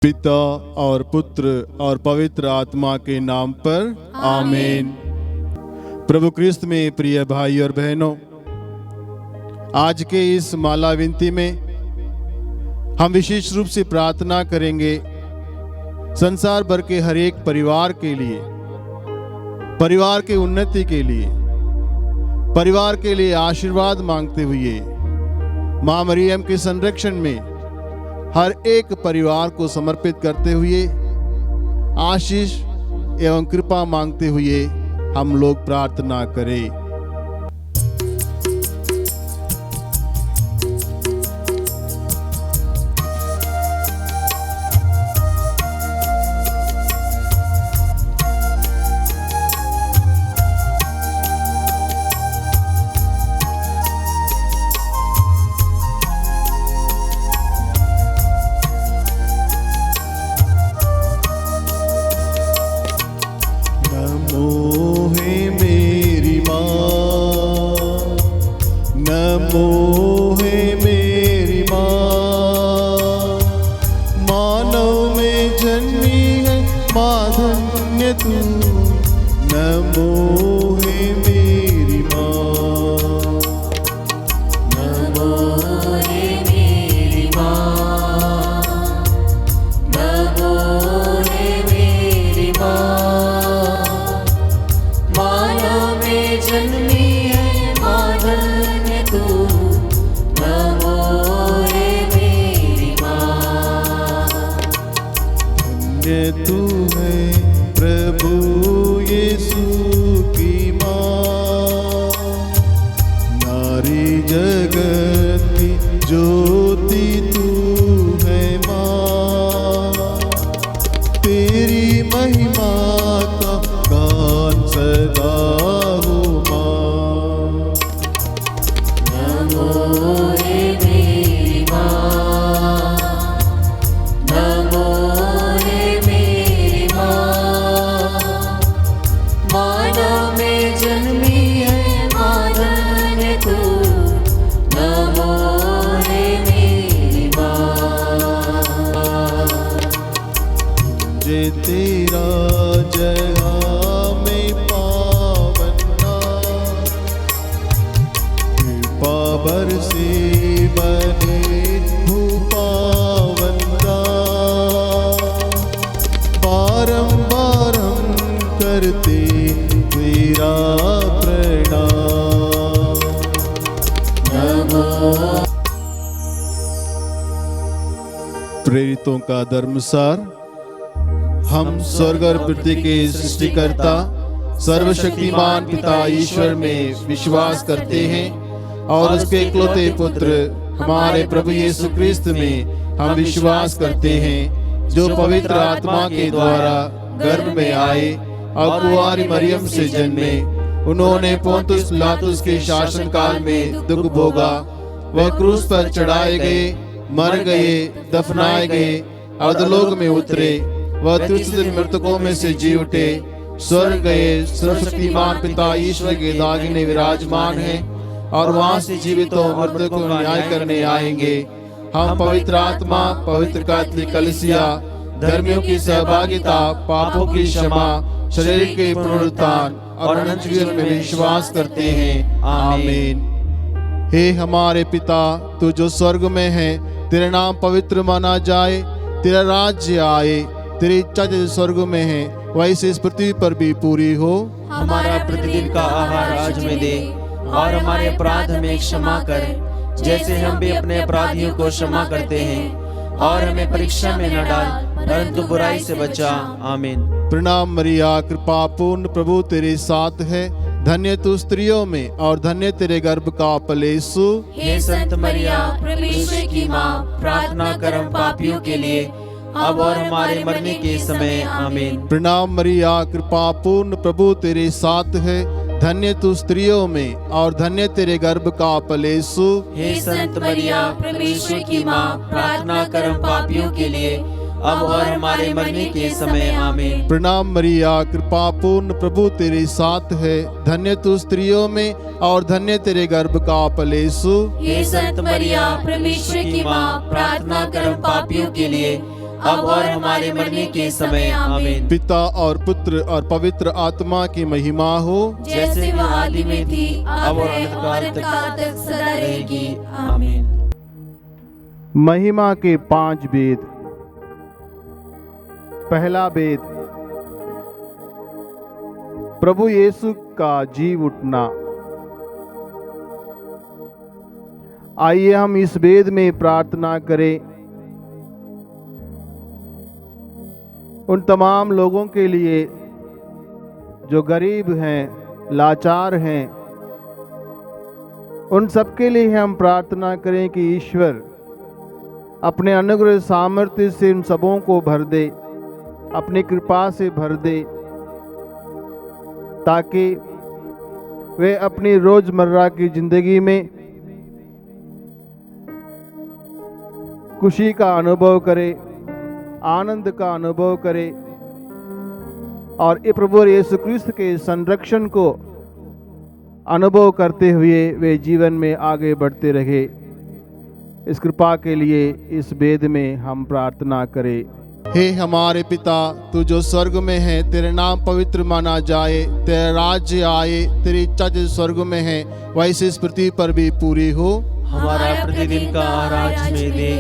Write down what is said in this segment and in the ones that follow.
पिता और पुत्र और पवित्र आत्मा के नाम पर आमीन। प्रभु क्रिस्त में प्रिय भाई और बहनों, आज के इस माला विनती में हम विशेष रूप से प्रार्थना करेंगे संसार भर के हर एक परिवार के लिए, परिवार के उन्नति के लिए, परिवार के लिए आशीर्वाद मांगते हुए मां मरियम के संरक्षण में हर एक परिवार को समर्पित करते हुए आशीष एवं कृपा मांगते हुए हम लोग प्रार्थना करें। तू है प्रभु यीशु की माँ, नारी जगत की ज्योति तू है माँ, तेरी महिमा का गान सदा हो माँ। नमो रे मेरी माँ, नमो तेरा जहाँ में पावना, कृपा बरसे बने भूपावना, बारंबार हम करते तेरा प्रणाम। नमो। प्रेरितों का धर्मसार। हम स्वर्ग और पृथ्वी के सृष्टिकर्ता सर्वशक्तिमान पिता ईश्वर में विश्वास करते हैं और उसके इकलौते पुत्र हमारे प्रभु यीशु क्रिस्त में हम विश्वास करते हैं, जो पवित्र आत्मा के द्वारा गर्भ में आए और कुंवारी मरियम से जन्मे। उन्होंने पोंतुस पिलातुस के शासन काल में दुख भोगा, वह क्रूस पर चढ़ाए गए, मर गए, दफनाए गए, अधोलोक में उतरे, वह तीसरे दिन मृतकों में से जी उठे, स्वर्ग गए, सर्वशक्तिमान पिता ईश्वर के दाहिने विराजमान हैं और वहां से जीवितों और मृतकों को न्याय करने आएंगे। हम पवित्र आत्मा, पवित्र कैथोलिक कलीसिया, धर्मियों की सहभागिता, पापों की क्षमा, शरीर के पुनरुत्थान और अनंत जीवन में विश्वास करते हैं। आमीन। हे हमारे पिता, तू जो स्वर्ग में है, तेरा नाम पवित्र माना जाए, तेरा राज्य आए, तेरी इच्छा जैसे स्वर्ग में है वैसे इस पृथ्वी पर भी पूरी हो। हमारा प्रतिदिन का आहार आज में दे और हमारे अपराध हमें क्षमा कर, जैसे हम भी अपने अपराधियों को क्षमा करते हैं, और हमें परीक्षा में न डाल परंतु बुराई से बचा। आमीन। प्रणाम मरिया, कृपा पूर्ण प्रभु तेरे साथ है, धन्य तू स्त्रियों में और धन्य तेरे गर्भ का फल यीशु। हे संत मरिया परमेश्वर की माँ, प्रार्थना कर हम पापियों के लिए अब और हमारे मरने के समय। आमीन। प्रणाम मरिया, कृपा पूर्ण प्रभु तेरे साथ है, धन्य तू स्त्रियों में और धन्य तेरे गर्भ का फल यीशु। हे संत मरिया परमेश्वर की माँ, प्रार्थना कर हम पापियों के लिए अब और हमारे मरने के समय। आमीन। प्रणाम मरिया, कृपा पूर्ण प्रभु तेरे साथ है, धन्य तू स्त्रियों में और धन्य तेरे गर्भ का फल यीशु। हे संत मरिया परमेश्वर की माँ, प्रार्थना कर हम पापियों के लिए अब और हमारे मरने के समय आमीन। पिता और पुत्र और पवित्र आत्मा की महिमा हो, जैसे वह आदि में थी, अब है और अनंतकाल तक सदा रहेगी। आमीन। महिमा के 5 वेद। पहला वेद, प्रभु यीशु का जी उठना। आइए हम इस वेद में प्रार्थना करें उन तमाम लोगों के लिए जो गरीब हैं, लाचार हैं। उन सबके लिए हम प्रार्थना करें कि ईश्वर अपने अनुग्रह सामर्थ्य से उन सबों को भर दे, अपनी कृपा से भर दे, ताकि वे अपनी रोजमर्रा की जिंदगी में खुशी का अनुभव करें, आनंद का अनुभव करें और ये प्रभु यीशु क्रिस्त के संरक्षण को अनुभव करते हुए वे जीवन में आगे बढ़ते रहे। इस कृपा के लिए इस वेद में हम प्रार्थना करें। हे हमारे पिता, तू जो स्वर्ग में है, तेरे नाम पवित्र माना जाए, तेरा राज्य आए, तेरी इच्छा जो स्वर्ग में है वैसे इस पृथ्वी पर भी पूरी हो। हमारा प्रतिदिन का आहार हमें दे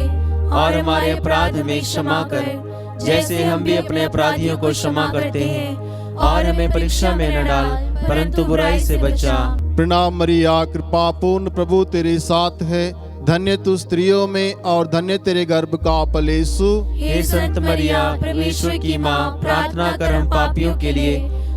और हमारे अपराध हमें क्षमा कर, जैसे हम भी अपने अपराधियों को क्षमा करते हैं, और हमें परीक्षा में न डाल, परंतु बुराई से बचा। प्रणाम मरिया, कृपा पूर्ण प्रभु तेरे साथ है, धन्य तू स्त्रियों में और धन्य तेरे गर्भ का फल यीशु। हे संत मरिया, परमेश्वर की माँ, प्रार्थना कर हम पापियों के लिए,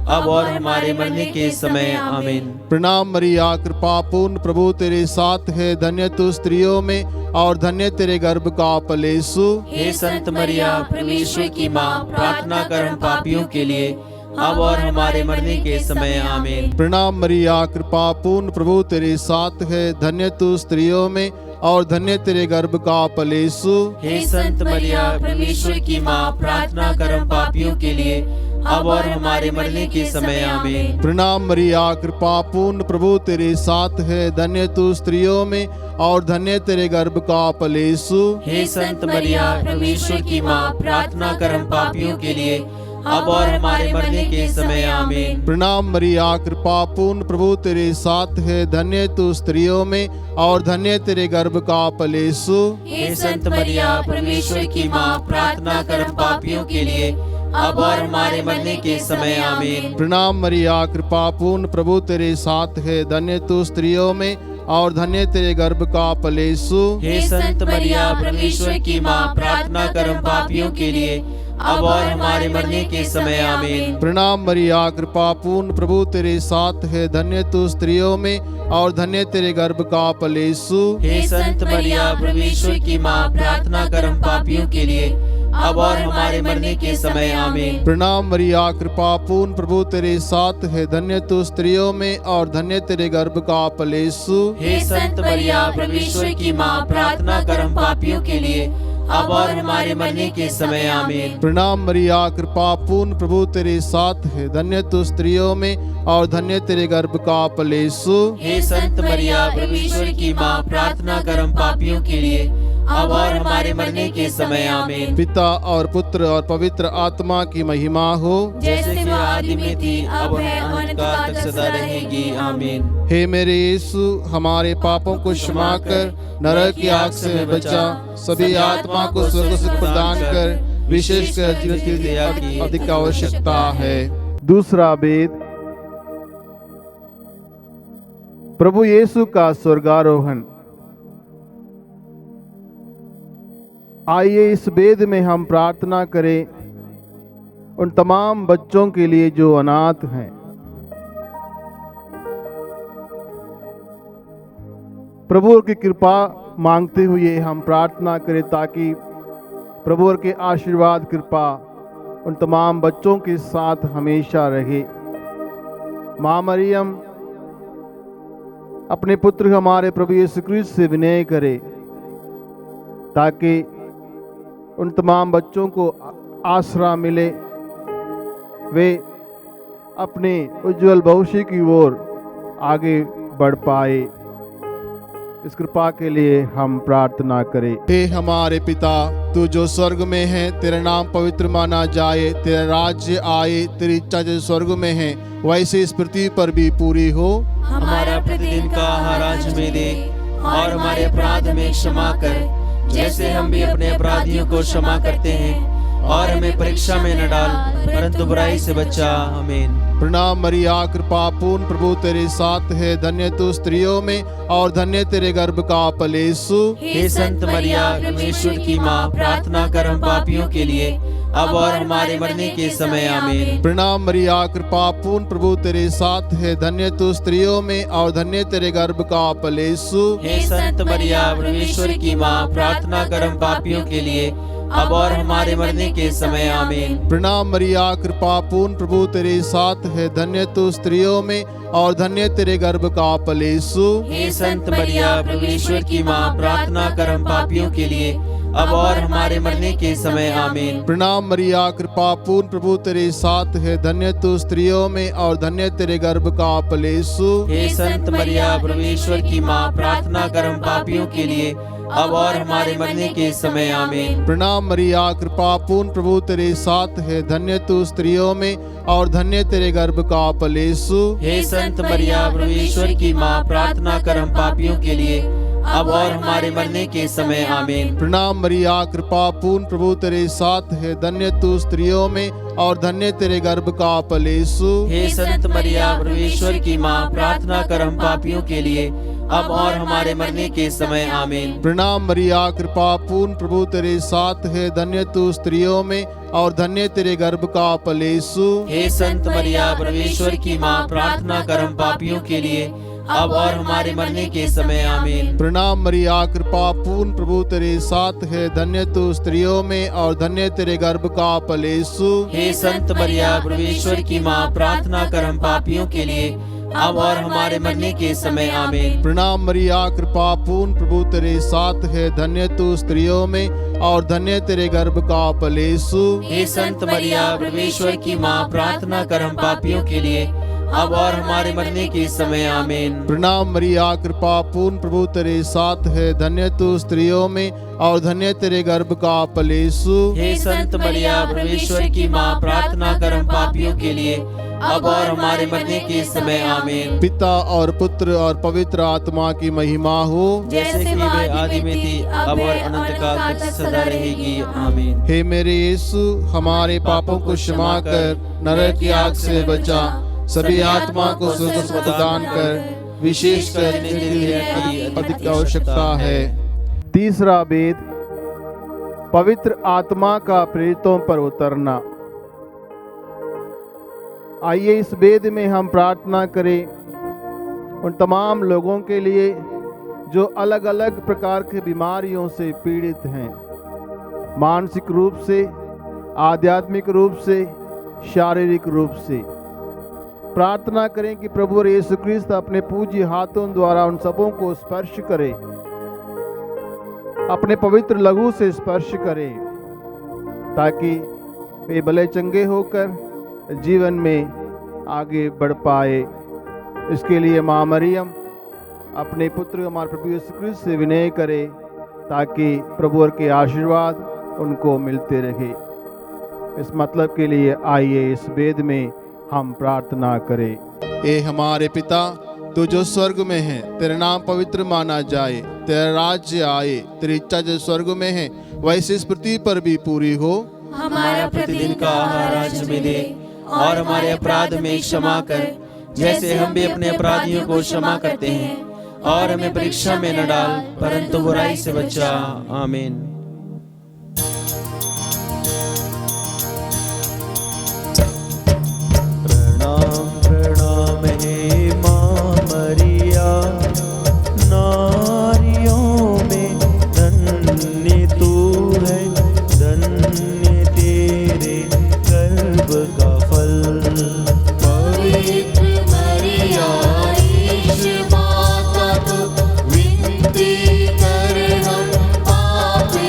अब और हमारे मरने के समय आमीन। प्रणाम मरिया, कृपा पूर्ण प्रभु तेरे साथ है, धन्य तू स्त्रियों में और धन्य तेरे गर्भ का फल यीशु। हे संत मरिया, परमेश्वर की माँ, प्रार्थना कर हम पापियों के लिए, अब और हमारे मरने के समय आमीन। प्रणाम मरिया, कृपा पूर्ण प्रभु तेरे साथ है, धन्य तू स्त्रियों में और धन्य तेरे गर्भ का फल यीशु। हे संत मरिया, परमेश्वर की माँ, प्रार्थना कर हम पापियों के लिए, अब और हमारे मरने के समय आमीन। प्रणाम मरिया, कृपा पूर्ण प्रभु तेरे साथ है, धन्य तू स्त्रियों में और धन्य तेरे गर्भ का फल यीशु। हे संत मरिया, परमेश्वर की माँ, प्रार्थना कर हम पापियों के लिए, अब और हमारे मरने के समय आमीन। प्रणाम मरिया, कृपा पूर्ण प्रभु तेरे साथ है, धन्य तू स्त्रियों में और धन्य तेरे गर्भ का फल यीशु। हे संत मरिया, परमेश्वर की माँ, प्रार्थना कर हम पापियों के लिए, अब और हमारे मरने के समय आमीन। प्रणाम मरिया, कृपा पूर्ण प्रभु तेरे साथ है, धन्य तू स्त्रियों में और धन्य तेरे गर्भ का फल यीशु। हे संत मरिया, परमेश्वर की माँ, प्रार्थना कर हम पापियों के लिए, अब और हमारे मरने के समय आमीन। प्रणाम मरिया, कृपा पूर्ण प्रभु तेरे साथ है, धन्य तू स्त्रियों में और धन्य तेरे गर्भ का फल यीशु। हे संत मरिया, परमेश्वर की माँ, प्रार्थना कर हम पापियों के लिए, अब और हमारे मरने के समय आमीन। प्रणाम मरिया, कृपा पूर्ण प्रभु तेरे साथ है, धन्य तू स्त्रियों में और धन्य तेरे गर्भ का फल यीशु। हे संत मरिया, परमेश्वर की माँ, प्रार्थना कर हम पापियों के लिए, अब और हमारे मरने के समय आमीन। प्रणाम मरिया, कृपा पूर्ण प्रभु तेरे साथ है, धन्य तू स्त्रियों में और धन्य तेरे गर्भ का फल यीशु। हे संत मरिया, परमेश्वर की माँ, प्रार्थना कर हम पापियों के लिए, अब और हमारे मरने के समय आमीन। पिता और पुत्र और पवित्र आत्मा की महिमा हो, जैसे वह आदि में थी, अब है और अनंतकाल तक सदा रहेगी। आमीन। हे मेरे यीशु, हमारे पापों को क्षमा कर, नरक की आग से बचा, सभी आत्मा को स्वर्ग सुख प्रदान कर, विशेषकर जीवन की दया की अधिक आवश्यकता है। दूसरा वेद, प्रभु यीशु का स्वर्गारोहण। आइए इस वेद में हम प्रार्थना करें उन तमाम बच्चों के लिए जो अनाथ हैं। प्रभु की कृपा मांगते हुए हम प्रार्थना करें ताकि प्रभु के आशीर्वाद कृपा उन तमाम बच्चों के साथ हमेशा रहे। माँ मरियम अपने पुत्र हमारे प्रभु यीशु क्रिस्त से विनय करे ताकि उन तमाम बच्चों को आसरा मिले, वे अपने उज्जवल भविष्य की ओर आगे बढ़ पाए। इस कृपा के लिए हम प्रार्थना करें। हे हमारे पिता, तू जो स्वर्ग में है, तेरा नाम पवित्र माना जाए, तेरा राज्य आए, तेरी इच्छा जो स्वर्ग में है वैसे इस पृथ्वी पर भी पूरी हो। हमारा प्रतिदिन का आहार आज हमें दे, और हमारे अपराध में क्षमा कर, जैसे हम भी अपने अपराधियों को क्षमा करते हैं, और हमें परीक्षा में न डाल, परंतु बुराई से बचा। आमीन। प्रणाम मरिया, कृपा पूर्ण, प्रभु तेरे साथ है, धन्य तू स्त्रियों में और धन्य तेरे गर्भ का फल यीशु। हे संत मरिया, परमेश्वर की माँ, प्रार्थना कर हम पापियों के लिए, अब और हमारे मरने के समय। आमीन। प्रणाम मरिया, कृपा पूर्ण, प्रभु तेरे साथ है, धन्य तू स्त्रियों में और धन्य तेरे गर्भ का फल यीशु। हे संत मरिया, परमेश्वर की माँ, प्रार्थना कर हम पापियों के लिए, अब और हमारे मरने के समय। आमीन। प्रणाम मरिया, कृपा पूर्ण, प्रभु तेरे साथ है, धन्य तू स्त्रियों में और धन्य तेरे गर्भ का फल यीशु। हे संत मरिया, परमेश्वर की माँ, प्रार्थना कर हम पापियों के लिए, अब और हमारे मरने के समय। आमीन। प्रणाम मरिया, कृपा पूर्ण, प्रभु तेरे साथ है, धन्य तू स्त्रियों में और धन्य तेरे गर्भ का फल यीशु। हे संत मरिया, परमेश्वर की माँ, प्रार्थना कर हम पापियों के लिए, अब और हमारे मरने के समय। आमीन। प्रणाम मरिया, कृपा पूर्ण, प्रभु तेरे साथ है, धन्य तू स्त्रियों में और धन्य तेरे गर्भ का फल यीशु। हे संत मरिया, परमेश्वर की माँ, प्रार्थना कर हम पापियों के लिए, अब और हमारे मरने के समय। आमीन। प्रणाम मरिया, कृपा पूर्ण, प्रभु तेरे साथ है, धन्य तू स्त्रियों में और धन्य तेरे गर्भ का फल यीशु। हे संत मरिया, परमेश्वर की माँ, प्रार्थना कर हम पापियों के लिए, अब और हमारे मरने के समय। आमीन। प्रणाम मरिया, कृपा पूर्ण, प्रभु तेरे साथ है, धन्य तू स्त्रियों में और धन्य तेरे गर्भ का फल यीशु। हे संत मरिया, परमेश्वर की माँ, प्रार्थना कर हम पापियों के लिए, अब और हमारे मरने के समय। आमीन। प्रणाम मरिया, कृपा पूर्ण, प्रभु तेरे साथ है, धन्य तू स्त्रियों में और धन्य तेरे गर्भ का फल यीशु। हे संत मरिया, परमेश्वर की माँ, प्रार्थना कर हम पापियों के लिए, अब और हमारे मरने के समय। आमीन। प्रणाम मरिया, कृपा पूर्ण, प्रभु तेरे साथ है, धन्य तू स्त्रियों में और धन्य तेरे गर्भ का फल यीशु। हे संत मरिया, परमेश्वर की माँ, प्रार्थना कर हम पापियों के लिए, अब और हमारे मरने के समय। आमीन। प्रणाम मरिया, कृपा पूर्ण, प्रभु तेरे साथ है, धन्य तू स्त्रियों में और धन्य तेरे गर्भ का फल यीशु। हे संत मरिया, परमेश्वर की माँ, प्रार्थना कर हम पापियों के लिए, अब और हमारे मरने के समय। आमीन। पिता और पुत्र और पवित्र आत्मा की महिमा हो, जैसे कि वे आदि में थी, अब और अनंत काल तक सदा रहेगी। आमीन। हे मेरे यीशु, हमारे पापों को क्षमा कर, नरक की आग से बचा, सभी आत्मा को सुख प्रदान कर, विशेषकर अधिक आवश्यकता है। तीसरा वेद, पवित्र आत्मा का प्रेरितों पर उतरना। आइए इस वेद में हम प्रार्थना करें उन तमाम लोगों के लिए जो अलग अलग प्रकार की बीमारियों से पीड़ित हैं, मानसिक रूप से, आध्यात्मिक रूप से, शारीरिक रूप से। प्रार्थना करें कि प्रभु यीशु ख्रीस्त अपने पूज्य हाथों द्वारा उन सबों को स्पर्श करे, अपने पवित्र लहू से स्पर्श करे, ताकि वे भले चंगे होकर जीवन में आगे बढ़ पाए। इसके लिए माँ मरियम अपने पुत्र हमारे प्रभु यीशु ख्रीस्त से विनय करे, ताकि प्रभु के आशीर्वाद उनको मिलते रहे। इस मतलब के लिए आइए इस वेद में हम प्रार्थना करें। ए हमारे पिता, तू जो स्वर्ग में है, तेरा नाम पवित्र माना जाए, तेरा राज्य आए, तेरी इच्छा जो स्वर्ग में है वैसे इस पृथ्वी पर भी पूरी हो। हमारा प्रतिदिन का आहार आज हमें दे, और हमारे अपराध में क्षमा कर, जैसे हम भी अपने अपराधियों को क्षमा करते हैं, और हमें परीक्षा में न डाल, परंतु बुराई से बचा। आमीन। प्रणाम हे माँ मरिया, नारियों में धन्य तू है, धन्य तेरे गर्भ का फल। पवित्र मरिया ईश माता तू, विनती कर हम पापी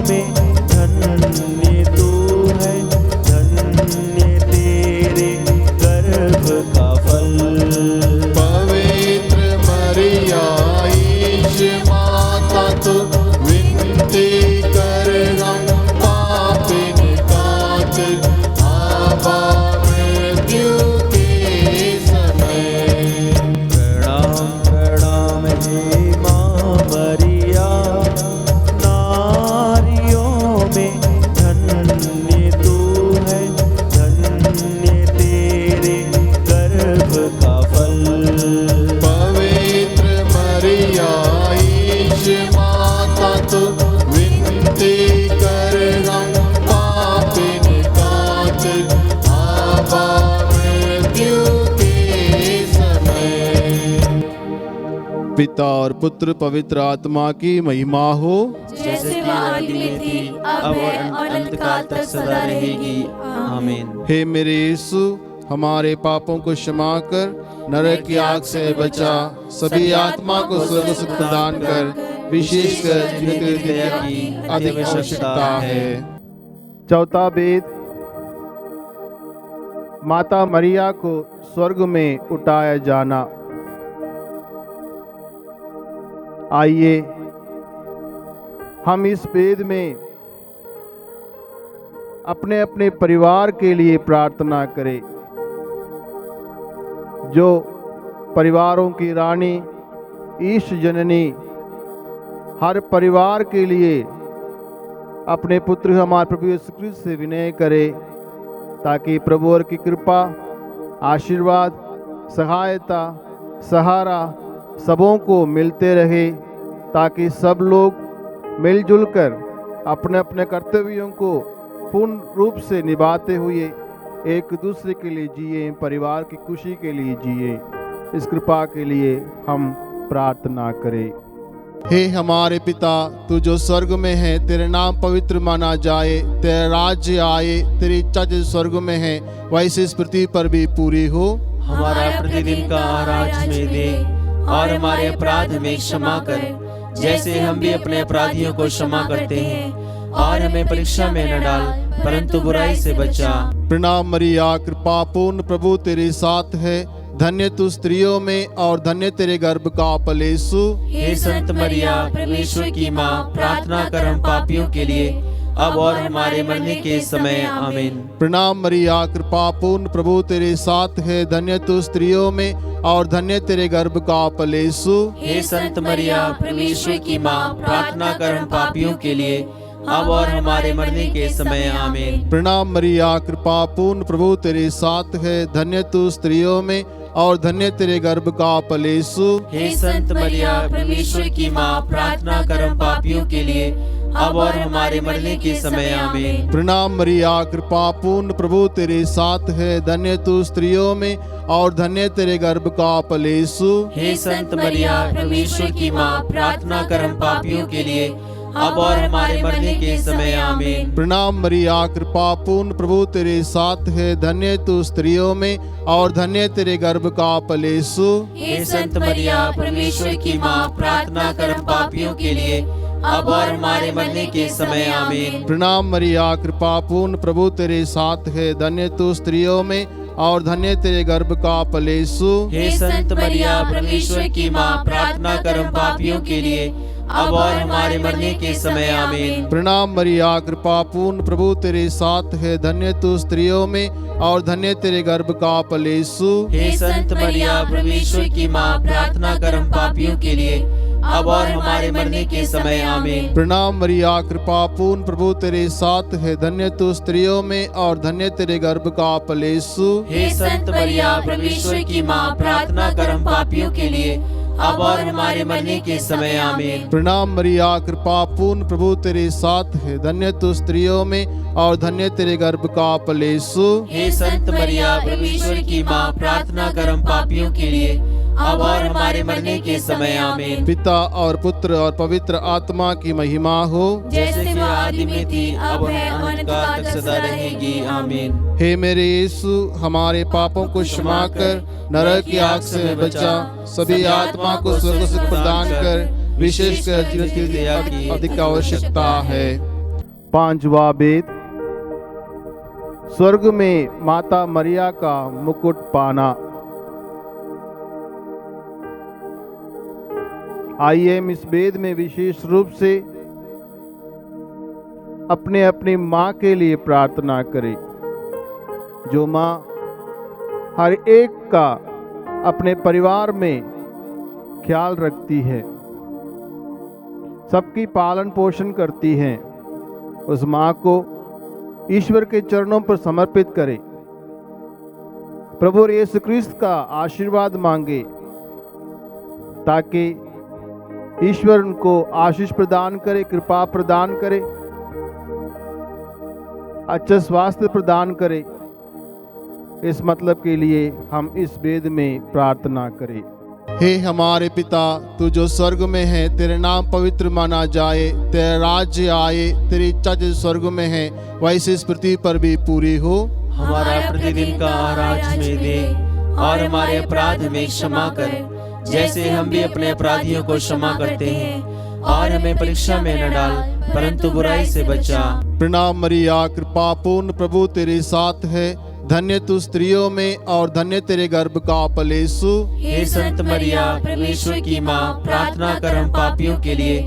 में धन्य तू है, धन्य तेरे गर्भ का फल। पवित्र मरिया ईश माता तू विनती कर हम पापिन खातिर आवा मृत्यु के समय। प्रणाम प्रणाम हे माँ मरिया, नारियों में धन्य तू है, धन्य तेरे गर्भ का फल। पवित्र मरिया ईश माता तू विनती कर हम पापिन खातिर आवा मृत्यु के समय। पिता और पुत्र पवित्र आत्मा की महिमा हो। जैसे वह आदि में थी, अब है और अनंत काल तक सदा रहेगी। आमीन। हे मेरे यीशु, हमारे पापों को क्षमा कर, नरक की आग से बचा, सभी आत्मा को स्वर्ग सुख प्रदान कर, विशेषकर जिन्हें तेरी दया की अधिक आवश्यकता है। चौथा वेद, माता मरिया को स्वर्ग में उठाया जाना। आइए हम इस वेद में अपने अपने परिवार के लिए प्रार्थना करें। जो परिवारों की रानी ईश जननी हर परिवार के लिए अपने पुत्र हमारे प्रभु यीशु क्रिस्त से विनय करे, ताकि प्रभु और की कृपा, आशीर्वाद, सहायता, सहारा सबों को मिलते रहे, ताकि सब लोग मिलजुल कर अपने अपने कर्तव्यों को पूर्ण रूप से निभाते हुए एक दूसरे के लिए जिए, परिवार की खुशी के लिए जिए। इस कृपा के लिए हम प्रार्थना करें। हे हमारे पिता, तू जो स्वर्ग में है, तेरे नाम पवित्र माना जाए, तेरा राज्य आए, तेरी इच्छा जो स्वर्ग में है वैसे इस पृथ्वी पर भी पूरी हो। हमारा प्रतिदिन का आहार आज में दे, और हमारे अपराध में क्षमा कर, जैसे हम भी अपने अपराधियों को क्षमा करते हैं, और हमें परीक्षा में न डाल, परंतु बुराई से बचा। प्रणाम मरिया, कृपा पूर्ण प्रभु तेरे साथ है, धन्य तू स्त्रियों में और धन्य तेरे गर्भ का फल यीशु। हे संत मरिया, परमेश्वर की माँ, प्रार्थना कर हम पापियों के लिए, अब और हमारे मरने के समय। आमीन। प्रणाम मरिया, कृपा पूर्ण प्रभु तेरे साथ है, धन्य तू स्त्रियों में और धन्य तेरे गर्भ का फल यीशु। हे संत मरिया, परमेश्वर की माँ, प्रार्थना कर हम पापियों के लिए, अब और हमारे मरने के समय। आमीन। प्रणाम मरिया, कृपा पूर्ण प्रभु तेरे साथ है, धन्य तू स्त्रियों में और धन्य तेरे गर्भ का फल यीशु। हे संत मरिया, परमेश्वर की माँ, प्रार्थना कर हम पापियों के लिए, अब और हमारे मरने के समय। आमीन। प्रणाम मरिया, कृपा पूर्ण प्रभु तेरे साथ है, धन्य तू स्त्रियों में और धन्य तेरे गर्भ का फल यीशु। हे संत मरिया, परमेश्वर की माँ, प्रार्थना कर हम पापियों के लिए, अब और हमारे मरने के समय। आमीन। प्रणाम मरिया, कृपा पूर्ण प्रभु तेरे साथ है, धन्य तू स्त्रियों में और धन्य तेरे गर्भ का फल यीशु। हे संत मरिया, परमेश्वर की माँ, प्रार्थना कर हम पापियों के लिए, अब और हमारे मरने के समय। आमीन। प्रणाम मरिया, कृपा पूर्ण प्रभु तेरे साथ है, धन्य तू स्त्रियों में और धन्य तेरे गर्भ का फल यीशु। हे संत मरिया, परमेश्वर की माँ, प्रार्थना कर हम पापियों के लिए, अब और हमारे मरने के समय। आमीन। प्रणाम मरिया, कृपा पूर्ण प्रभु तेरे साथ है, धन्य तू स्त्रियों में और धन्य तेरे गर्भ का फल यीशु। हे संत मरिया, परमेश्वर की माँ, प्रार्थना कर हम पापियों के लिए, अब और हमारे मरने के समय। आमीन। प्रणाम मरिया, कृपा पूर्ण प्रभु तेरे साथ है, धन्य तू स्त्रियों में और धन्य तेरे गर्भ का फल यीशु। हे संत मरिया, परमेश्वर की माँ, प्रार्थना कर हम पापियों के लिए, अब और हमारे मरने के समय। आमीन। प्रणाम मरिया, कृपा पूर्ण प्रभु तेरे साथ है, धन्य तू स्त्रियों में और धन्य तेरे गर्भ का फल यीशु। हे संत मरिया, परमेश्वर की माँ, प्रार्थना कर हम पापियों के लिए, अब और हमारे मरने के समय। आमीन। पिता और पुत्र और पवित्र आत्मा की महिमा हो। जैसे वह आदि में थी, अब है और अनंत काल तक सदा रहेगी। आमीन। हे मेरे यीशु, हमारे पापों को क्षमा कर, नरक की आग से बचा, सभी आत्मा को स्वर्ग सुख प्रदान कर, विशेषकर जिनकी दया की अधिक आवश्यकता है। पांचवा वेद, स्वर्ग में माता मरिया का मुकुट पाना। आइए हम इस वेद में विशेष रूप से अपने अपनी माँ के लिए प्रार्थना करें, जो माँ हर एक का अपने परिवार में ख्याल रखती है, सबकी पालन पोषण करती हैं। उस माँ को ईश्वर के चरणों पर समर्पित करें। प्रभु यीशु क्रिस्त का आशीर्वाद मांगे ताकि ईश्वर उनको आशीष प्रदान करे, कृपा प्रदान करे, अच्छा स्वास्थ्य प्रदान करे। इस मतलब के लिए हम इस वेद में प्रार्थना करें। हे हमारे पिता, तू जो स्वर्ग में है, तेरे नाम पवित्र माना जाए, तेरा राज्य आए, तेरी इच्छा जो स्वर्ग में है वैसे इस पृथ्वी पर भी पूरी हो। हमारा प्रतिदिन का आहार आज हमें दे, और हमारे अपराध हमें क्षमा कर, जैसे हम भी अपने अपराधियों को क्षमा करते हैं, और हमें परीक्षा में न डाल, परंतु बुराई से बचा। प्रणाम मरिया, कृपा पूर्ण प्रभु तेरे साथ है, धन्य तू स्त्रियों में और धन्य तेरे गर्भ का फल यीशु। हे संत मरिया, परमेश्वर की माँ, प्रार्थना कर हम पापियों के लिए,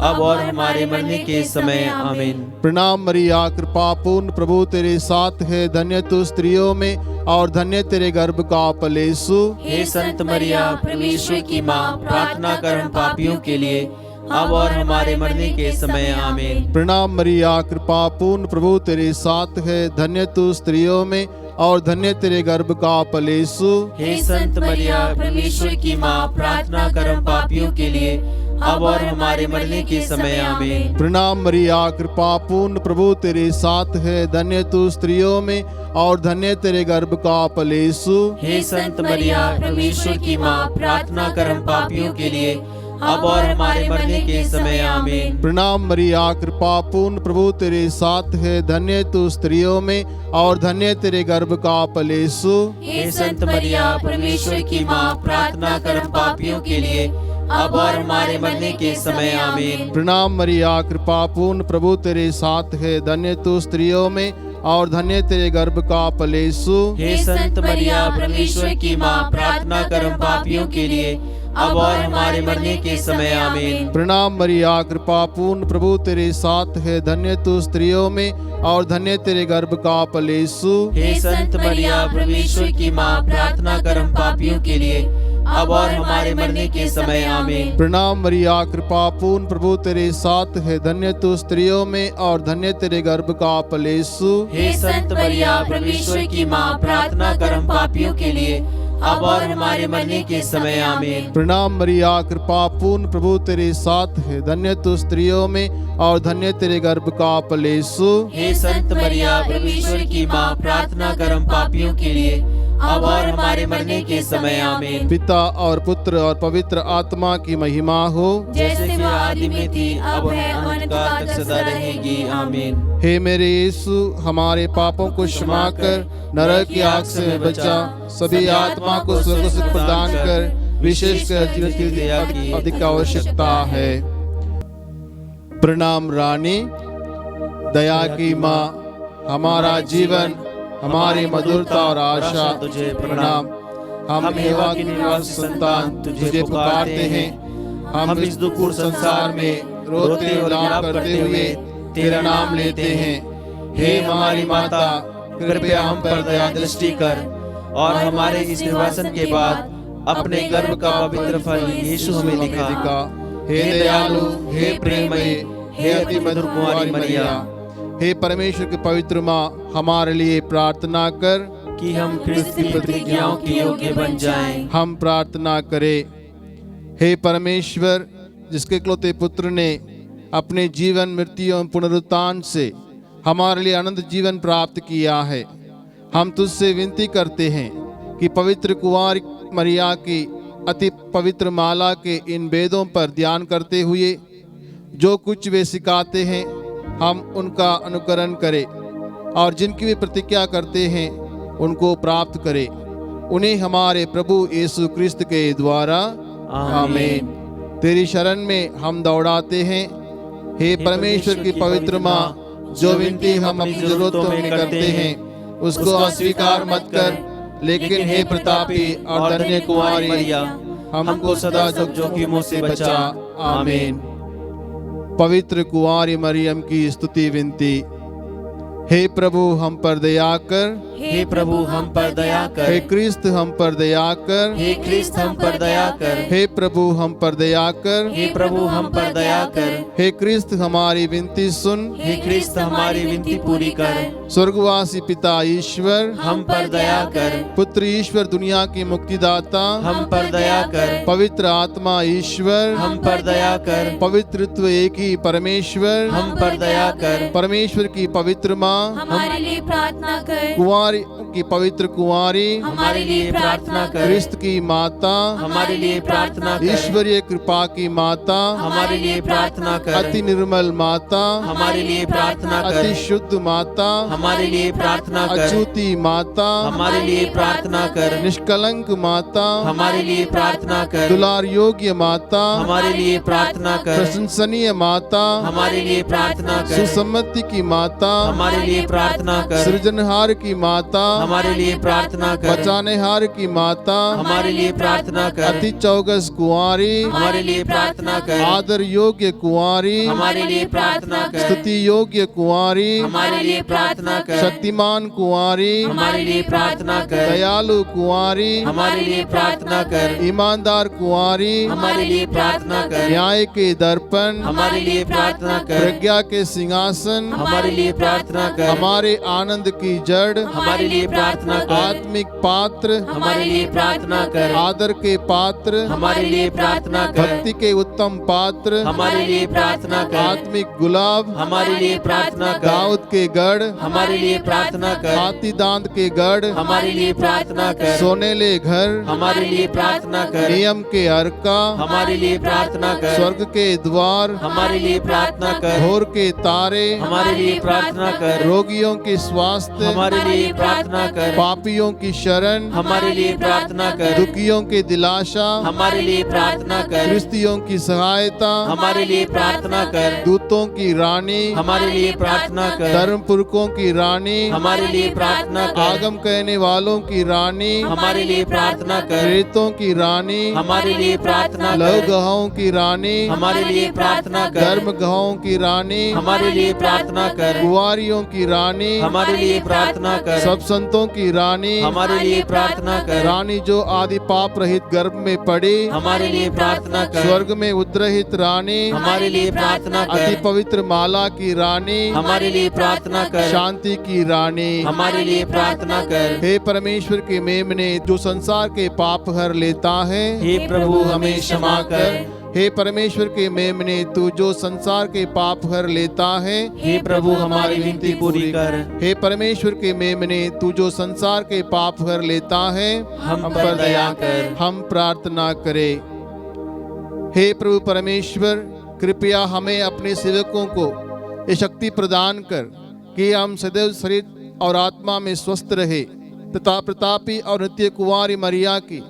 अब और हमारे मरने के समय। आमीन। प्रणाम मरिया, कृपा पूर्ण प्रभु तेरे साथ है, धन्य तू स्त्रियों में और धन्य तेरे गर्भ का फल यीशु। हे संत मरिया, परमेश्वर की माँ, प्रार्थना कर हम पापियों के लिए, अब और हमारे मरने के समय। आमीन। प्रणाम मरिया, कृपा पूर्ण प्रभु तेरे साथ है, धन्य तू स्त्रियों में और धन्य तेरे गर्भ का फल यीशु। हे संत मरिया, परमेश्वर की माँ, प्रार्थना कर हम पापियों के लिए, अब और हमारे मरने के समय। आमीन। प्रणाम मरिया, कृपा पूर्ण प्रभु तेरे साथ है, धन्य तू स्त्रियों में और धन्य तेरे गर्भ का फल यीशु। हे संत मरिया, परमेश्वर की माँ, प्रार्थना कर हम पापियों के लिए, अब और हमारे मरने के समय। आमीन। प्रणाम मरिया, कृपा पूर्ण प्रभु तेरे साथ है, धन्य तू स्त्रियों में और धन्य तेरे गर्भ का फल यीशु। हे संत मरिया, परमेश्वर की माँ, प्रार्थना कर हम पापियों के लिए, अब और हमारे मरने के समय। आमीन। प्रणाम मरिया, कृपा पूर्ण प्रभु तेरे साथ है, धन्य तू स्त्रियों में और धन्य तेरे गर्भ का फल यीशु। हे संत मरिया, परमेश्वर की माँ, प्रार्थना कर हम पापियों के लिए, अब और हमारे मरने के समय। आमीन। प्रणाम मरिया, कृपा पूर्ण प्रभु तेरे साथ है, धन्य तू स्त्रियों में और धन्य तेरे गर्भ का फल यीशु। हे संत मरिया, परमेश्वर की माँ, प्रार्थना कर हम पापियों के लिए, अब और हमारे मरने के समय। आमीन। प्रणाम मरिया, कृपा पूर्ण प्रभु तेरे साथ है, धन्य तू स्त्रियों में और धन्य तेरे गर्भ का फल यीशु। हे संत मरिया, परमेश्वर की माँ, प्रार्थना कर हम पापियों के लिए, अब और हमारे मरने के समय। आमीन। प्रणाम मरिया, कृपा पूर्ण प्रभु तेरे साथ है, धन्य तू स्त्रियों में और धन्य तेरे गर्भ का फल यीशु। हे संत मरिया, परमेश्वर की माँ, प्रार्थना कर हम पापियों के लिए, अब और हमारे मरने के समय। आमीन। पिता और पुत्र और पवित्र आत्मा की महिमा हो, जैसे वह आदि में थी, अब है, अनंत काल तक सदा रहेगी। आमीन। हे मेरे यीशु, हमारे पापों को क्षमा कर, नरक की आग से बचा, सभी आत्मा को स्वर्ग सुख प्रदान कर, विशेषकर जीवन की दया की अधिक आवश्यकता है। प्रणाम रानी, दया की माँ, हमारा जीवन, हमारी मधुरता और आशा तुझे प्रणाम। हम हेवा की निवासी संतान तुझे पुकारते हैं। हम इस दुखपूर्ण संसार में रोते और विलाप करते हुए तेरा नाम लेते हैं। हे हमारी माता, कृपया हम पर दया दृष्टि कर, और हमारे इस निर्वासन के बाद अपने गर्भ का पवित्र फल यीशु हमें दिखा। हे दयालु, हे प्रेममयी, हे अति मधुर कुंवारी मरिया, हे परमेश्वर की पवित्र माँ, हमारे लिए प्रार्थना कर कि हम क्रिस्त की प्रतिज्ञाओं के योग्य बन जाएं। हम प्रार्थना करें। हे परमेश्वर, जिसके इकलौते पुत्र ने अपने जीवन, मृत्यु एवं पुनरुत्थान से हमारे लिए अनंत जीवन प्राप्त किया है, हम तुझसे विनती करते हैं कि पवित्र कुंवारी मरिया की अति पवित्र माला के इन वेदों पर ध्यान करते हुए जो कुछ वे सिखाते हैं, हम उनका अनुकरण करें, और जिनकी वे प्रतिज्ञा करते हैं उनको प्राप्त करें। उन्हें हमारे प्रभु यीशु क्रिस्त के द्वारा आमीन। तेरी शरण में हम दौड़ाते हैं। हे परमेश्वर की पवित्र माँ, जो विनती हम अपनी जरूरतों में करते हैं उसको अस्वीकार मत कर, लेकिन हे प्रतापी और धन्य कुंवारी मरिया, हमको सदा जोखिमों से बचा। आमीन। पवित्र कुंवारी मरियम की स्तुति विनती। हे प्रभु हम पर दया कर, हे प्रभु हम पर दया कर, हे क्रिस्त हम पर दया कर, हे क्रिस्त हम पर दया कर, हे प्रभु हम पर दया कर, हे प्रभु हम पर दया कर, हे क्रिस्त हमारी विनती सुन, हे क्रिस्त हमारी विनती पूरी कर। स्वर्गवासी पिता ईश्वर हम पर दया कर, पुत्र ईश्वर दुनिया की मुक्तिदाता हम पर दया कर, पवित्र आत्मा ईश्वर हम पर दया कर, पवित्रत्व एक ही परमेश्वर हम पर दया कर, परमेश्वर की पवित्र माँ हमारे लिए प्रार्थना कर, कुंवारी की पवित्र कुंवारी हमारे लिए प्रार्थना कर, क्रिस्त की माता हमारे लिए प्रार्थना कर, ईश्वरीय कृपा की माता हमारे लिए प्रार्थना कर, अति निर्मल माता हमारे लिए प्रार्थना कर, अति शुद्ध माता हमारे लिए प्रार्थना कर, अछूती माता हमारे लिए प्रार्थना कर, निष्कलंक माता हमारे लिए प्रार्थना कर, दुलार योग्य माता हमारे लिए प्रार्थना कर, प्रशंसनीय माता हमारे लिए प्रार्थना कर, सुसम्मति की माता हमारे लिए प्रार्थना कर, सृजनहार की माता हमारे लिए प्रार्थना कर, बचानेहार की माता हमारे लिए प्रार्थना कर, अति चौगस कुंवारी हमारे लिए प्रार्थना कर, आदर योग्य कुंवारी हमारे लिए प्रार्थना कर, स्तुति योग्य कुंवारी हमारे लिए प्रार्थना कर, शक्तिमान कुंवारी हमारे लिए प्रार्थना कर, दयालु कुंवारी हमारे लिए प्रार्थना कर, ईमानदार कुंवारी हमारे लिए प्रार्थना कर, न्याय के दर्पण हमारे लिए प्रार्थना कर, प्रज्ञा के सिंहासन हमारे लिए प्रार्थना कर, हमारे आनंद की जड़ हमारे लिए प्रार्थना कर, आत्मिक पात्र हमारे लिए प्रार्थना कर, आदर के पात्र हमारे लिए प्रार्थना कर, भक्ति के उत्तम पात्र हमारे लिए प्रार्थना कर, आत्मिक गुलाब हमारे लिए प्रार्थना कर, दाऊद के गढ़ हमारे लिए प्रार्थना कर, हाथी दांत के गढ़ हमारे लिए प्रार्थना कर, सोनेले घर हमारे लिए प्रार्थना कर, नियम के अर्का हमारे लिए प्रार्थना कर, स्वर्ग के द्वार हमारे लिए प्रार्थना कर, भोर के तारे हमारे लिए प्रार्थना कर, रोगियों के स्वास्थ्य हमारे लिए प्रार्थना कर, पापियों की शरण हमारे लिए प्रार्थना कर, दुखियों के दिलाशा हमारे लिए प्रार्थना कर, क्रिस्तियों की सहायता हमारे लिए प्रार्थना कर, दूतों की रानी हमारे लिए प्रार्थना कर, धर्म पुरखों की रानी हमारे लिए प्रार्थना कर, आगम कहने वालों की रानी हमारे लिए प्रार्थना कर, प्रेतों की रानी हमारे लिए प्रार्थना लव कर, गहों की रानी हमारे लिए प्रार्थना कर, धर्म गहों की रानी हमारे लिए प्रार्थना कर, कुंवारियों की रानी हमारे लिए प्रार्थना कर, सब संतों की रानी हमारे लिए प्रार्थना कर, रानी जो आदि पाप रहित गर्भ में पड़ी हमारे लिए प्रार्थना कर, स्वर्ग में उद्रहित रानी हमारे लिए प्रार्थना अति कर, पवित्र माला की रानी हमारे लिए प्रार्थना कर, शांति की रानी हमारे लिए प्रार्थना कर। हे परमेश्वर के मेमने जो संसार के पाप हर लेता है, हे प्रभु हमें क्षमा कर। हे परमेश्वर के मेमने तू जो संसार के पाप हर लेता है, हे प्रभु हमारी विनती पूरी कर। हे परमेश्वर के मेमने तू जो संसार के पाप हर लेता है, हम पर दया कर। हम प्रार्थना करें। हे प्रभु परमेश्वर, कृपया हमें अपने सेवकों को ये शक्ति प्रदान कर कि हम सदैव शरीर और आत्मा में स्वस्थ रहे तथा प्रतापी और नित्य कुंवारी मरिया की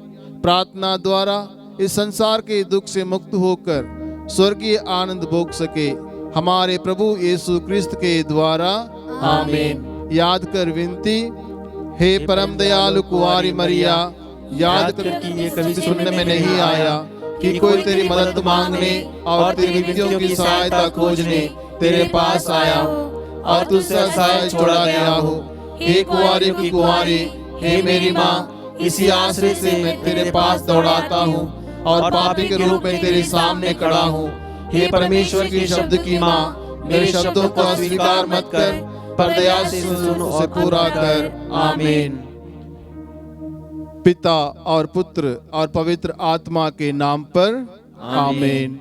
प्रार्थना द्वारा इस संसार के दुख से मुक्त होकर स्वर्गीय आनंद भोग सके, हमारे प्रभु यीशु क्रिस्त के द्वारा। आमीन। याद कर विनती। हे परम दयालु कुंवारी मरिया, याद कर कि ये कभी सुनने में नहीं आया कि कोई तेरी मदद मांगने और तेरी विनतियों की सहायता खोजने तेरे पास आया और तुझसे असहाय छोड़ा गया हो। हे कुंवारी की कुंवारी, हे मेरी माँ, इसी आश्रय से मैं तेरे पास दौड़ाता हूँ और पापी के रूप में तेरे सामने खड़ा हूँ। हे परमेश्वर के शब्द की माँ, मेरे शब्दों को अस्वीकार मत कर, पर दया से सुन उसे पूरा कर। आमीन। पिता और पुत्र और पवित्र आत्मा के नाम पर आमीन।